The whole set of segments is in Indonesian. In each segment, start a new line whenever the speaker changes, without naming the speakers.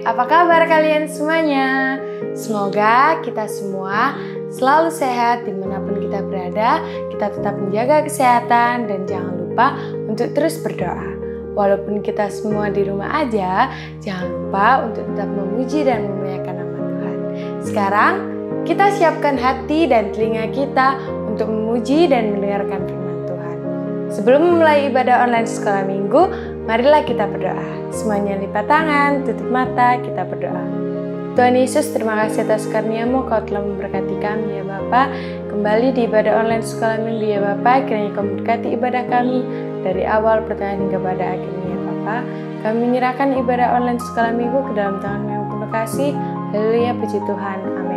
apa kabar kalian semuanya? Semoga kita semua selalu sehat dimanapun kita berada. Kita tetap menjaga kesehatan dan jangan lupa untuk terus berdoa. Walaupun kita semua di rumah aja, jangan lupa untuk tetap memuji dan memuliakan nama Tuhan. Sekarang kita siapkan hati dan telinga kita untuk memuji dan mendengarkan firman Tuhan. Sebelum memulai ibadah online sekolah minggu, marilah kita berdoa. Semuanya lipat tangan, tutup mata, kita berdoa. Tuhan Yesus, terima kasih atas karunia-Mu, Kau telah memberkati kami ya Bapa. Kembali di ibadah online sekolah minggu ya Bapa, kiranya Kau memberkati ibadah kami dari awal pertengahan hingga pada akhirnya ya Bapa. Kami menyerahkan ibadah online sekolah minggu ke dalam tangan-Mu yang penuh kasih. Haleluya, puji Tuhan, amin.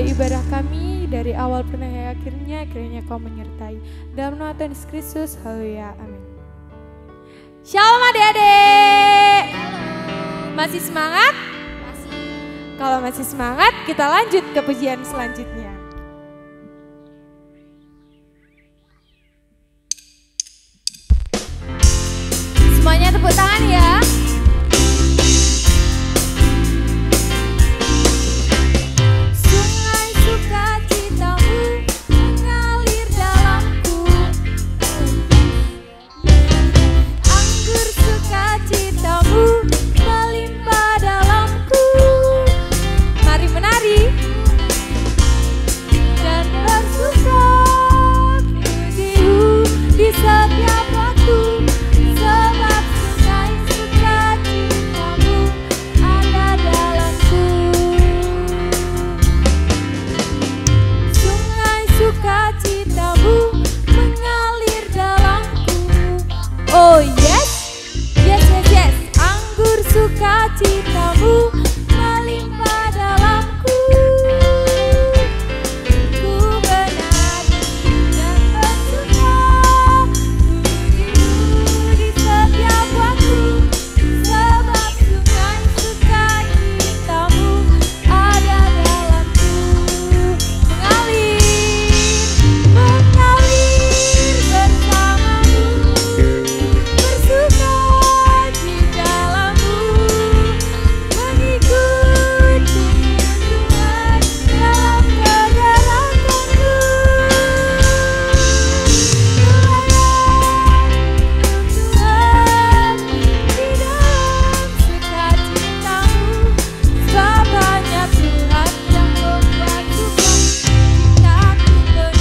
mulai ibadah kami dari awal sampai akhirnya, kiranya Kau menyertai. Dalam nama Tuhan Yesus Kristus, haleluya, amin. Shalom adik-adik. Masih semangat? Masih. Kalau masih semangat, kita lanjut ke pujian selanjutnya. Semuanya tepuk tangan ya. Sungai sukacitamu mengalir dalamku, anggur sukacitamu melimpah dalamku. Mari menari dan bersuka pujimu di setiap waktu. Sebab sungai sukacitamu ada dalamku. Sungai sukacitamu mengalir dalamku. Oh yes, yes, yes, yes. Anggur sukacitamu melimpah dalamku. Ku menari dan bersuka pujimu di setiap waktu. Sebab sungai sukacitamu ada dalamku. Mengalir bersamamu, bersuka di dalammu, mengikuti Tuhan dalam pergerakanmu. Tuhan di dalam sukacitamu, sebab hanya Tuhan yang membuat suka cintaku penuh.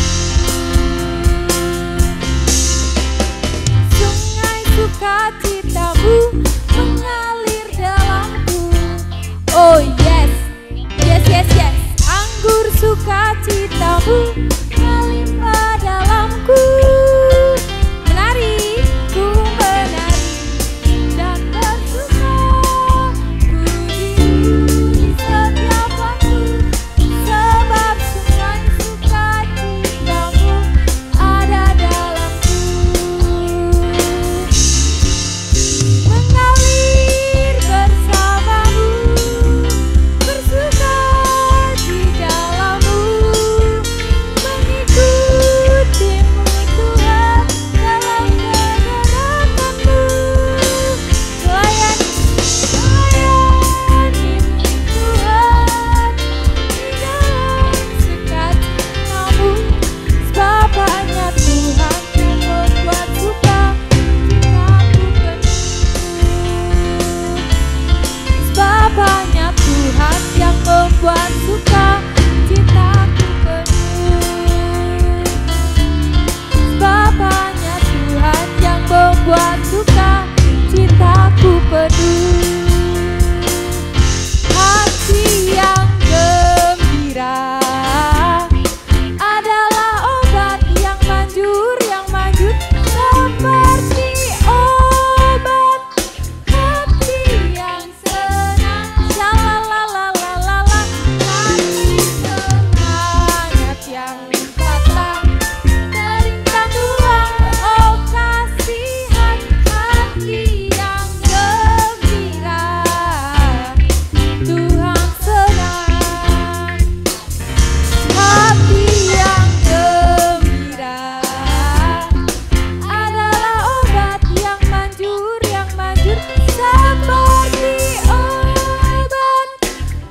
Sungai sukacitamu mengalir dalamku. Oh yes, yes, yes, yes. Anggur sukacitamu melimpah dalamku. Menari, ku menari dan bersuka pujimu di setiap waktu. Sebab sungai sukacitamu ada dalamku. Mengalir bersamamu, bersuka di dalammu, mengikutimu Tuhan dalam pergerakanmu. Melayanimu Tuhan di dalam sukacitamu, sebab hanya Tuhan yang membuat suka cintaku penuh. Sebab hanya Tuhan yang membuat suka cintaku penuh. Sebab hanya Tuhan yang membuat suka cintaku penuh. Hati yang gembira adalah obat yang manjur seperti obat. Hati yang senang, shalalalalala, hati semangat yang patah teringkang tulang. Oh kasihan hati yang gembira, Tuhan senang. Hati yang gembira adalah obat yang manjur seperti obat.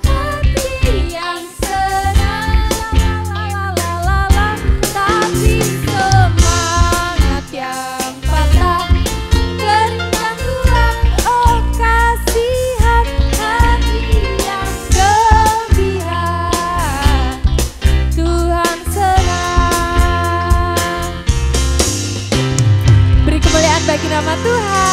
Hati yang senang, lalalala, tapi semangat yang patah teringkang tulang. Oh kasihan hati yang gembira, Tuhan senang. Beri kemuliaan bagi nama Tuhan.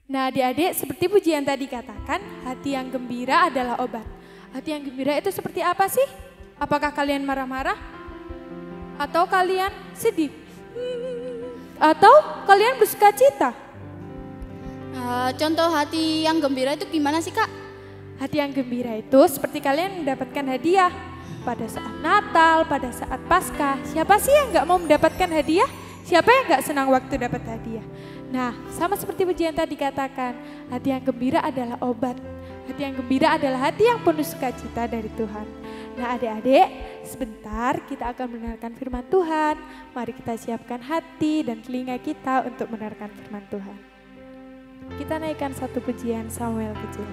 Nah adik-adik, seperti pujian tadi katakan, hati yang gembira adalah obat. Hati yang gembira itu seperti apa sih? Apakah kalian marah-marah? Atau kalian sedih? Atau kalian bersuka cita?
Contoh hati yang gembira itu gimana sih Kak?
Hati yang gembira itu seperti kalian mendapatkan hadiah pada saat Natal, pada saat Paskah. Siapa sih yang gak mau mendapatkan hadiah? Siapa yang gak senang waktu dapat hadiah? Nah, sama seperti pujian tadi katakan, hati yang gembira adalah obat. Hati yang gembira adalah hati yang penuh sukacita dari Tuhan. Nah adik-adik, sebentar kita akan mendengarkan firman Tuhan. Mari kita siapkan hati dan telinga kita untuk mendengarkan firman Tuhan. Kita naikkan satu pujian Samuel kecil.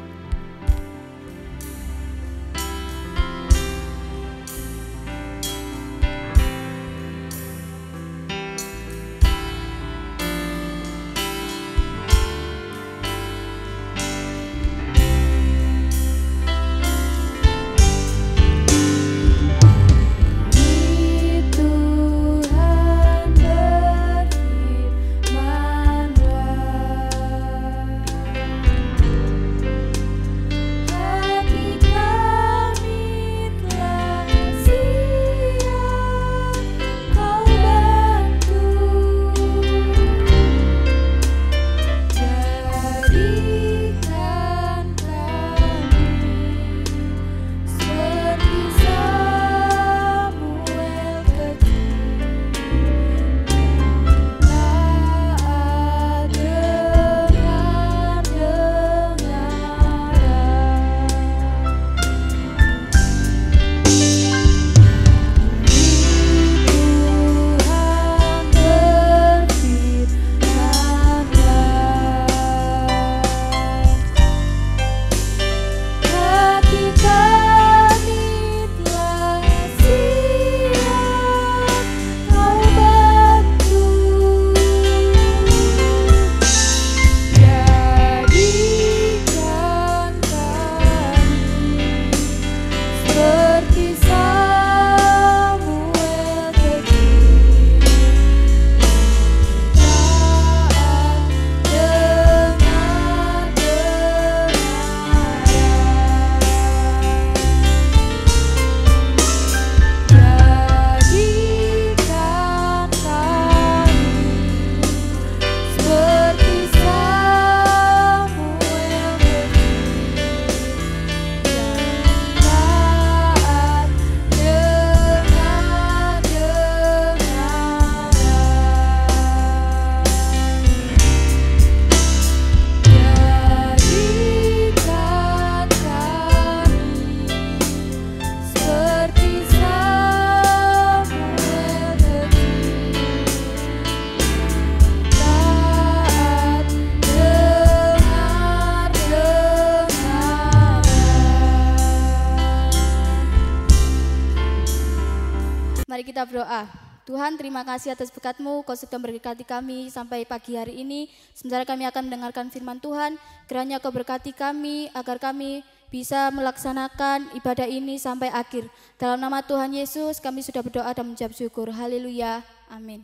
Mari kita berdoa. Tuhan, terima kasih atas berkat-Mu, Kau sudah memberkati kami sampai pagi hari ini. Sementara kami akan mendengarkan firman Tuhan, kiranya Kau berkati kami agar kami bisa melaksanakan ibadah ini sampai akhir. Dalam nama Tuhan Yesus kami sudah berdoa dan mengucap syukur. Haleluya. Amin.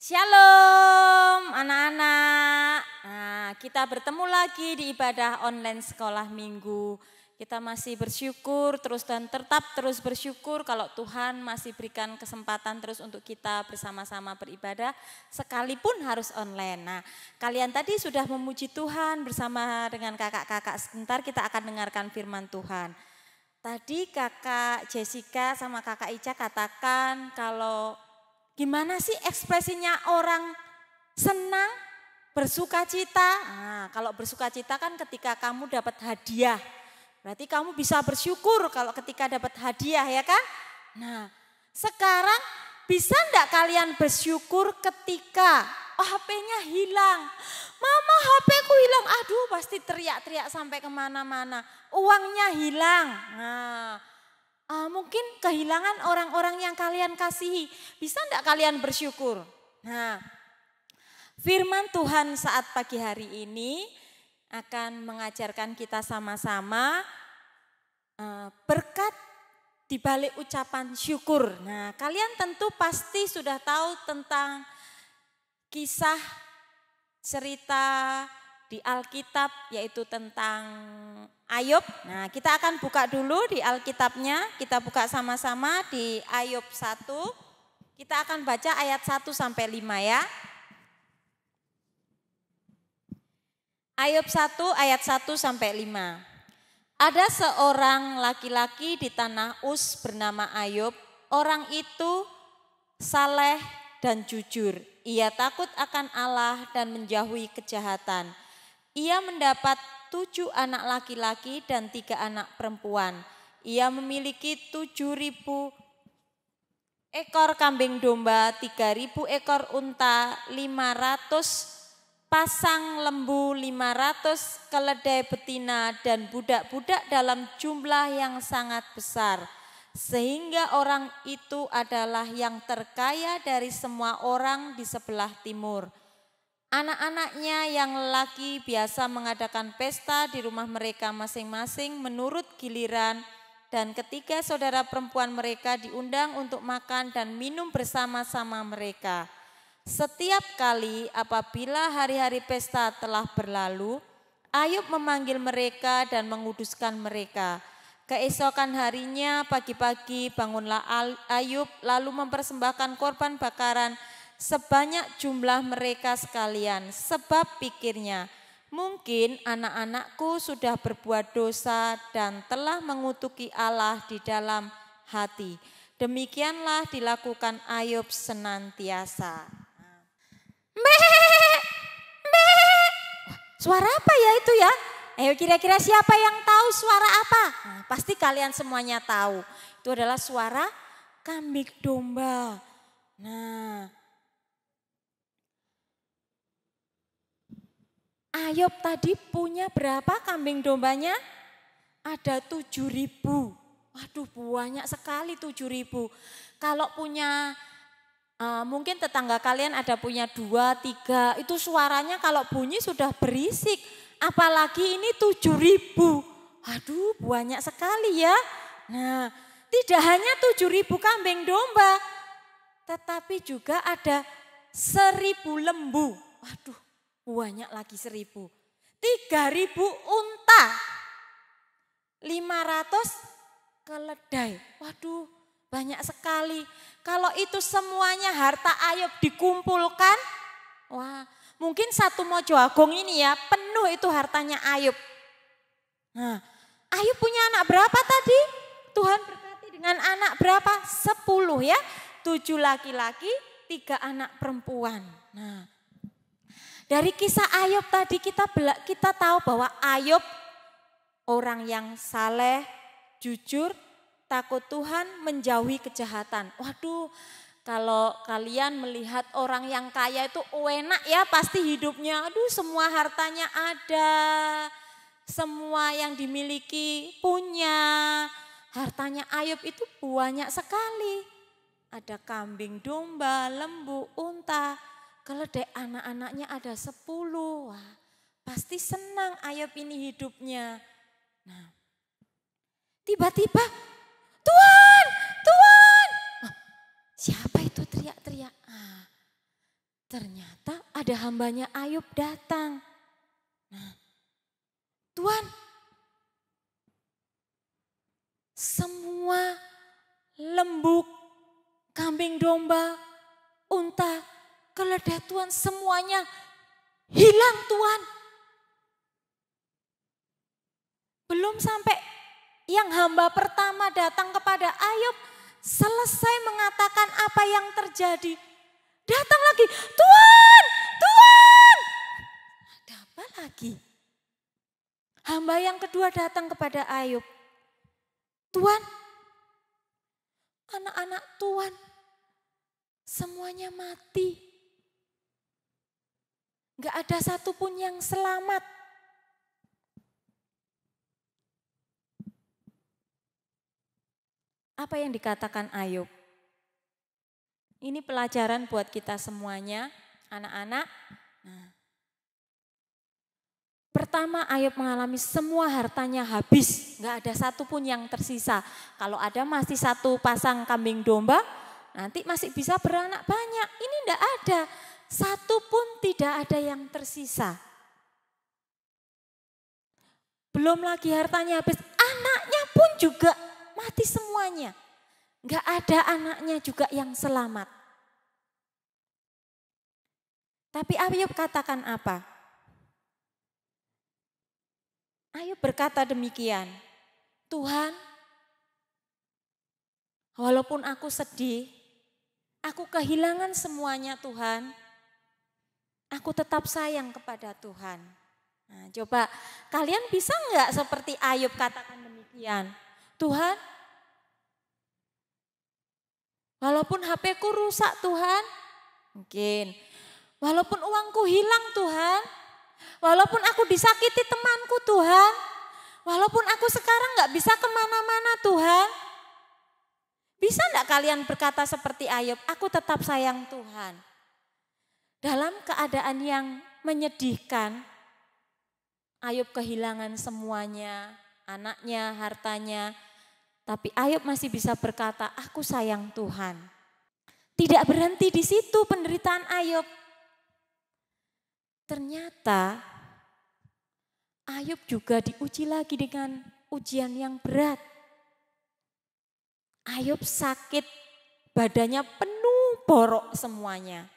Shalom anak-anak. Nah, kita bertemu lagi di ibadah online sekolah minggu. Kita masih bersyukur terus dan tetap terus bersyukur kalau Tuhan masih berikan kesempatan terus untuk kita bersama-sama beribadah sekalipun harus online. Nah, kalian tadi sudah memuji Tuhan bersama dengan kakak-kakak. Sebentar kita akan dengarkan firman Tuhan. Tadi kakak Jessica sama kakak Ica katakan kalau gimana sih ekspresinya orang senang, bersukacita. Nah, kalau bersukacita kan ketika kamu dapat hadiah. Berarti kamu bisa bersyukur kalau ketika dapat hadiah ya kan? Nah sekarang bisa enggak kalian bersyukur ketika HP-nya hilang. Mama HP-ku hilang, aduh pasti teriak-teriak sampai kemana-mana. Uangnya hilang. Nah mungkin kehilangan orang-orang yang kalian kasihi. Bisa enggak kalian bersyukur? Nah firman Tuhan saat pagi hari ini akan mengajarkan kita sama-sama berkat di balik ucapan syukur. Nah, kalian tentu pasti sudah tahu tentang kisah cerita di Alkitab yaitu tentang Ayub. Nah, kita akan buka dulu di Alkitabnya. Kita buka sama-sama di Ayub 1. Kita akan baca ayat 1 sampai 5 ya. Ayub 1 ayat 1 sampai 5. Ada seorang laki-laki di tanah Uz bernama Ayub. Orang itu saleh dan jujur. Ia takut akan Allah dan menjauhi kejahatan. Ia mendapat 7 anak laki-laki dan 3 anak perempuan. Ia memiliki 7.000 ekor kambing domba, 3.000 ekor unta, 500 pasang lembu, 500 keledai betina dan budak-budak dalam jumlah yang sangat besar. Sehingga orang itu adalah yang terkaya dari semua orang di sebelah timur. Anak-anaknya yang lelaki biasa mengadakan pesta di rumah mereka masing-masing menurut giliran, dan ketiga saudara perempuan mereka diundang untuk makan dan minum bersama-sama mereka. Setiap kali apabila hari-hari pesta telah berlalu, Ayub memanggil mereka dan menguduskan mereka. Keesokan harinya pagi-pagi bangunlah Ayub lalu mempersembahkan korban bakaran sebanyak jumlah mereka sekalian. Sebab pikirnya, mungkin anak-anakku sudah berbuat dosa dan telah mengutuki Allah di dalam hati. Demikianlah dilakukan Ayub senantiasa. Suara apa ya itu ya? Ayo kira-kira siapa yang tahu suara apa? Nah, pasti kalian semuanya tahu. Itu adalah suara kambing domba. Nah, Ayub tadi punya berapa kambing dombanya? Ada 7.000. Waduh, banyak sekali 7.000. Kalau punya mungkin tetangga kalian ada punya 2, 3, itu suaranya kalau bunyi sudah berisik. Apalagi ini 7.000. Aduh, banyak sekali ya. Nah, tidak hanya 7.000 kambing domba, tetapi juga ada 1.000 lembu. Waduh, banyak lagi 1.000. 3.000 unta. 500 keledai. Waduh, banyak sekali. Kalau itu semuanya harta Ayub dikumpulkan, wah, mungkin satu Mojo Agung ini ya penuh itu hartanya Ayub. Nah, Ayub punya anak berapa tadi? Tuhan berkati dengan anak berapa? 10 ya. 7 laki-laki, 3 anak perempuan. Nah, dari kisah Ayub tadi kita tahu bahwa Ayub orang yang saleh, jujur, takut Tuhan, menjauhi kejahatan. Waduh, kalau kalian melihat orang yang kaya itu enak ya pasti hidupnya. Aduh, semua hartanya ada, semua yang dimiliki punya. Hartanya Ayub itu banyak sekali. Ada kambing, domba, lembu, unta, keledai, anak-anaknya ada 10. Wah, pasti senang Ayub ini hidupnya. Nah, tiba-tiba, Tuhan, Tuhan. Siapa itu teriak-teriak? Ternyata ada hambanya Ayub datang. Nah, Tuhan, semua lembu, kambing domba, unta, keledai Tuhan semuanya hilang Tuhan. Belum sampai yang hamba pertama datang kepada Ayub, selesai mengatakan apa yang terjadi. Datang lagi, Tuhan, Tuhan. Ada apa lagi? Hamba yang kedua datang kepada Ayub. Tuhan, anak-anak Tuhan semuanya mati. Gak ada satupun yang selamat. Apa yang dikatakan Ayub? Ini pelajaran buat kita semuanya, anak-anak. Nah, pertama Ayub mengalami semua hartanya habis, gak ada satupun yang tersisa. Kalau ada masih 1 pasang kambing domba, nanti masih bisa beranak banyak. Ini gak ada, satupun tidak ada yang tersisa. Belum lagi hartanya habis, anaknya pun juga mati semuanya. Gak ada anaknya juga yang selamat. Tapi Ayub katakan apa? Ayub berkata demikian, Tuhan, walaupun aku sedih, aku kehilangan semuanya Tuhan, aku tetap sayang kepada Tuhan. Nah, coba kalian bisa enggak seperti Ayub katakan demikian? Tuhan, walaupun HP-ku rusak Tuhan, mungkin. Walaupun uangku hilang Tuhan, walaupun aku disakiti temanku Tuhan, walaupun aku sekarang enggak bisa kemana-mana Tuhan. Bisa enggak kalian berkata seperti Ayub, aku tetap sayang Tuhan. Dalam keadaan yang menyedihkan, Ayub kehilangan semuanya, anaknya, hartanya. Tapi Ayub masih bisa berkata, aku sayang Tuhan. Tidak berhenti di situ penderitaan Ayub. Ternyata Ayub juga diuji lagi dengan ujian yang berat. Ayub sakit, badannya penuh borok semuanya.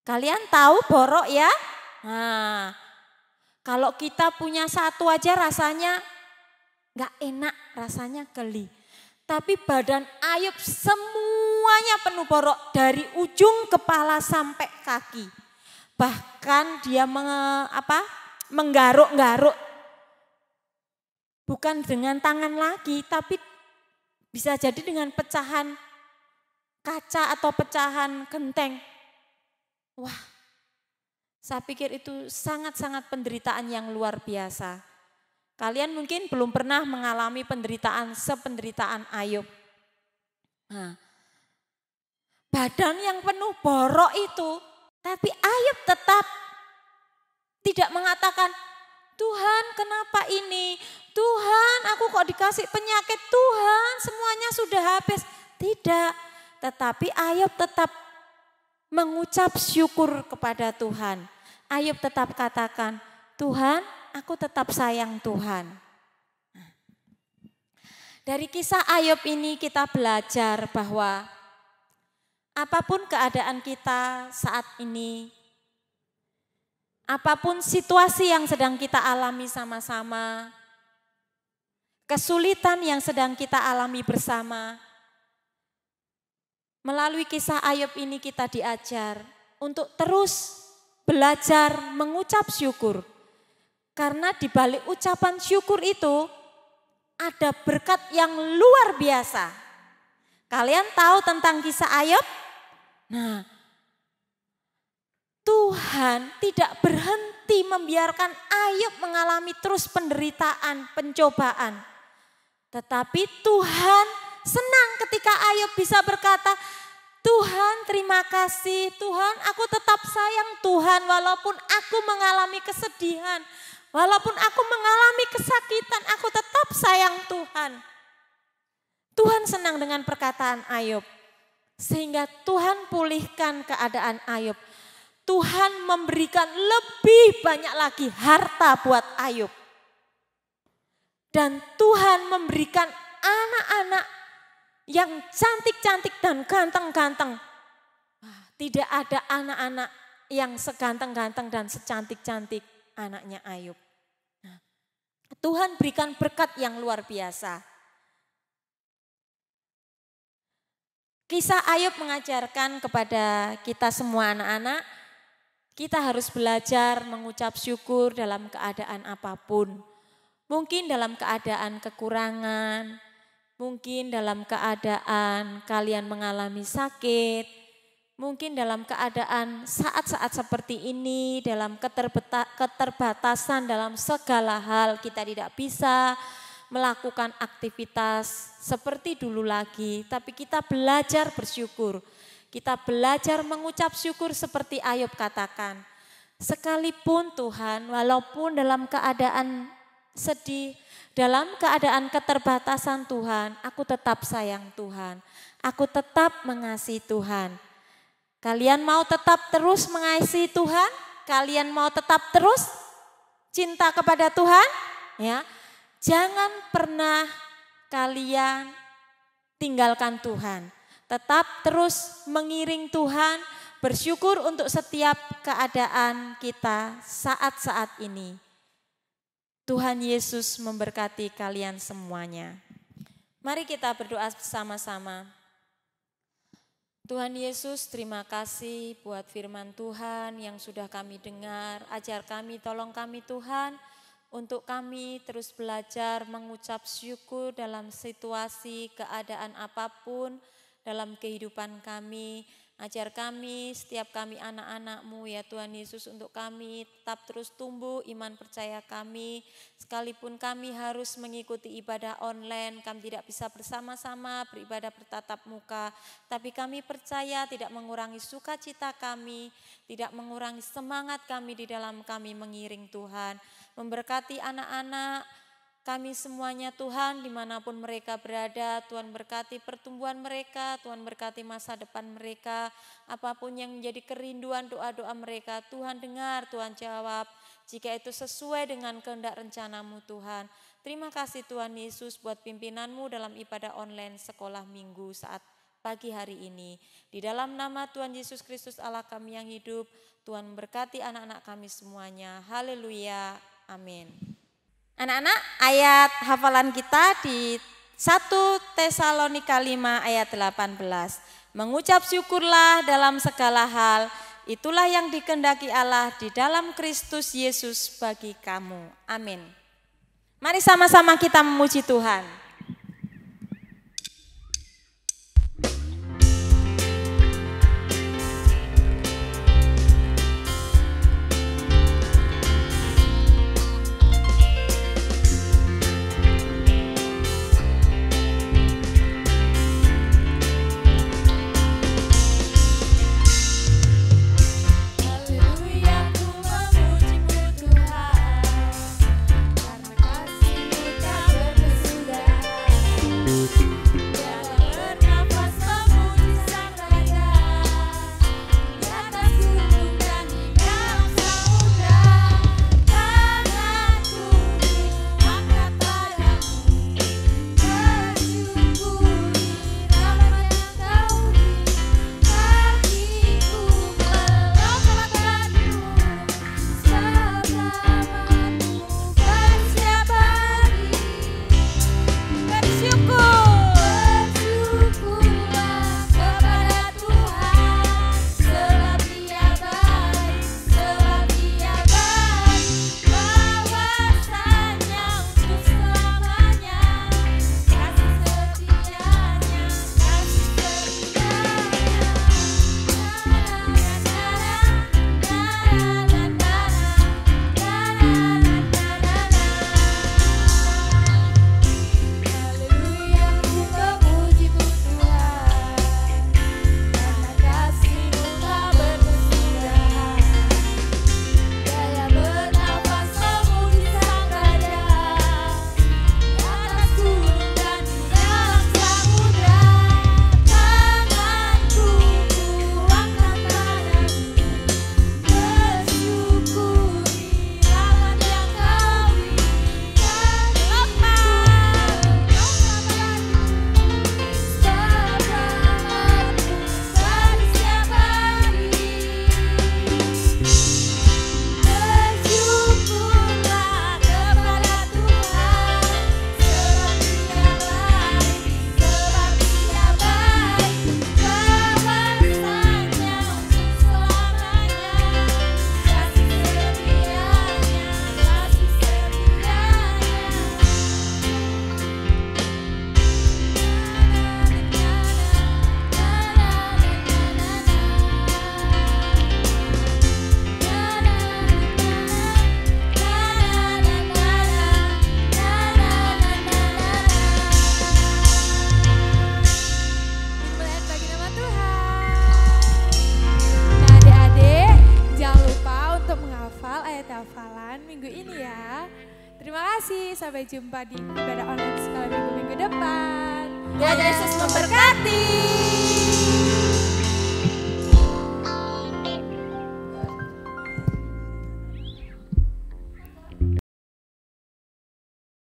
Kalian tahu borok ya? Nah, kalau kita punya satu aja rasanya gak enak, rasanya geli. Tapi badan Ayub semuanya penuh borok dari ujung kepala sampai kaki. Bahkan dia menggaruk-garuk. Bukan dengan tangan lagi, tapi bisa jadi dengan pecahan kaca atau pecahan genteng. Wah, saya pikir itu sangat-sangat penderitaan yang luar biasa. Kalian mungkin belum pernah mengalami penderitaan sependeritaan Ayub. Nah, badan yang penuh borok itu, tapi Ayub tetap tidak mengatakan, Tuhan kenapa ini? Tuhan aku kok dikasih penyakit, Tuhan semuanya sudah habis. Tidak, tetapi Ayub tetap mengucap syukur kepada Tuhan. Ayub tetap katakan, Tuhan aku tetap sayang Tuhan. Dari kisah Ayub ini kita belajar bahwa apapun keadaan kita saat ini, apapun situasi yang sedang kita alami sama-sama, kesulitan yang sedang kita alami bersama, melalui kisah Ayub ini kita diajar untuk terus belajar mengucap syukur. Karena di balik ucapan syukur itu ada berkat yang luar biasa. Kalian tahu tentang kisah Ayub? Nah, Tuhan tidak berhenti membiarkan Ayub mengalami terus penderitaan, pencobaan. Tetapi Tuhan senang ketika Ayub bisa berkata, Tuhan terima kasih, Tuhan aku tetap sayang Tuhan walaupun aku mengalami kesedihan. Walaupun aku mengalami kesakitan, aku tetap sayang Tuhan. Tuhan senang dengan perkataan Ayub. Sehingga Tuhan pulihkan keadaan Ayub. Tuhan memberikan lebih banyak lagi harta buat Ayub. Dan Tuhan memberikan anak-anak yang cantik-cantik dan ganteng-ganteng. Tidak ada anak-anak yang seganteng-ganteng dan secantik-cantik anaknya Ayub. Nah, Tuhan berikan berkat yang luar biasa. Kisah Ayub mengajarkan kepada kita semua anak-anak, kita harus belajar mengucap syukur dalam keadaan apapun. Mungkin dalam keadaan kekurangan, mungkin dalam keadaan kalian mengalami sakit, mungkin dalam keadaan saat-saat seperti ini, dalam keterbatasan dalam segala hal kita tidak bisa melakukan aktivitas seperti dulu lagi. Tapi kita belajar bersyukur, kita belajar mengucap syukur seperti Ayub katakan. Sekalipun Tuhan, walaupun dalam keadaan sedih, dalam keadaan keterbatasan Tuhan, aku tetap sayang Tuhan, aku tetap mengasihi Tuhan. Kalian mau tetap terus mengasihi Tuhan? Kalian mau tetap terus cinta kepada Tuhan? Ya, jangan pernah kalian tinggalkan Tuhan. Tetap terus mengiring Tuhan, bersyukur untuk setiap keadaan kita saat-saat ini. Tuhan Yesus memberkati kalian semuanya. Mari kita berdoa bersama-sama. Tuhan Yesus, terima kasih buat firman Tuhan yang sudah kami dengar. Ajar kami, tolong kami Tuhan, untuk kami terus belajar mengucap syukur dalam situasi, keadaan apapun dalam kehidupan kami. Ajar kami, setiap kami anak-anak-Mu ya Tuhan Yesus, untuk kami tetap terus tumbuh iman percaya kami. Sekalipun kami harus mengikuti ibadah online, kami tidak bisa bersama-sama beribadah bertatap muka. Tapi kami percaya tidak mengurangi sukacita kami, tidak mengurangi semangat kami di dalam kami mengiring Tuhan. Memberkati anak-anak kami semuanya Tuhan, dimanapun mereka berada, Tuhan berkati pertumbuhan mereka, Tuhan berkati masa depan mereka, apapun yang menjadi kerinduan doa-doa mereka, Tuhan dengar, Tuhan jawab, jika itu sesuai dengan kehendak rencana-Mu Tuhan. Terima kasih Tuhan Yesus buat pimpinan-Mu dalam ibadah online sekolah minggu saat pagi hari ini. Di dalam nama Tuhan Yesus Kristus Allah kami yang hidup, Tuhan berkati anak-anak kami semuanya. Haleluya, amin. Anak-anak, ayat hafalan kita di 1 Tesalonika 5 ayat 18. Mengucap syukurlah dalam segala hal, itulah yang dikehendaki Allah di dalam Kristus Yesus bagi kamu. Amin. Mari sama-sama kita memuji Tuhan.
Sampai jumpa di ibadah online sekolah minggu depan.
Tuhan Yesus memberkati.